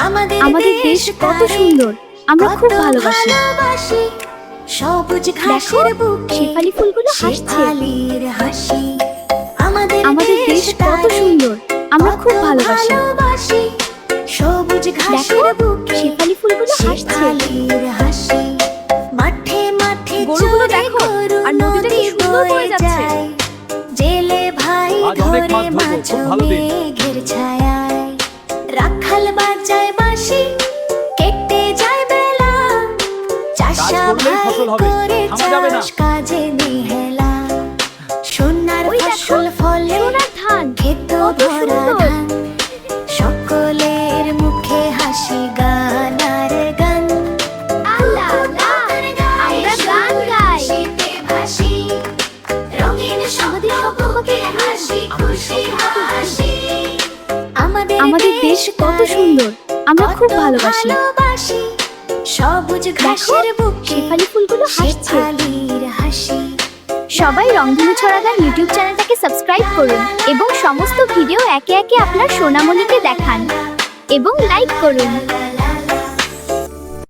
আমাদের দেশ কত সুন্দর, আমরা খুব ভালোবাসি। সবুজ দেখো, ঘাসের বুকে শেফালি ফুলগুলো হাসছে। শেফালির হাসি। আমাদের দেশ কত সুন্দর, আমরা খুব ভালোবাসি। সবুজ দেখো, ঘাসের বুকে শেফালি ফুলগুলো হাসছে। শেফালির হাসি। মাঠে মাঠে গরুগুলো চরে দেখো, গরু আর নদীটা কি নদী সুন্দর বয়ে বয়ে যাচ্ছে। যায়। জেলে ভাই আজ অনেক ধরে মাছ ধরবো, মাছ খুব ভালো দিন। মেঘের ছায়ায়। রাখাল বাজায় বাঁশি, কেটে যায় বেলা। চাষা করলেই ভাই ফসল হবে, করে থামা যাবে না। চাষ কাজে নিহেলা। সোনার ওই দেখো, ফসল ফলে সোনার ধান, ক্ষেত কত ভরা সুন্দর। ধান। সকলের মুখে হাসি গান আর গান। আল্লাহ, আমরা গান গাই। শীতে ভাসি, রঙিন আমাদের স্বপ্ন কত হাসি খুশি হাসি। আমাদের দেশ কত সুন্দর, আমরা খুব ভালোবাসি। সবুজ ঘাসের বুকে শেফালি ফুলগুলো হাসছে। শেফালির হাসি। সবাই রংধনু ছড়াগান ইউটিউব চ্যানেলটাকে সাবস্ক্রাইব করুন এবং সমস্ত ভিডিও একে একে আপনার সোনামণিকে দেখান এবং লাইক করুন।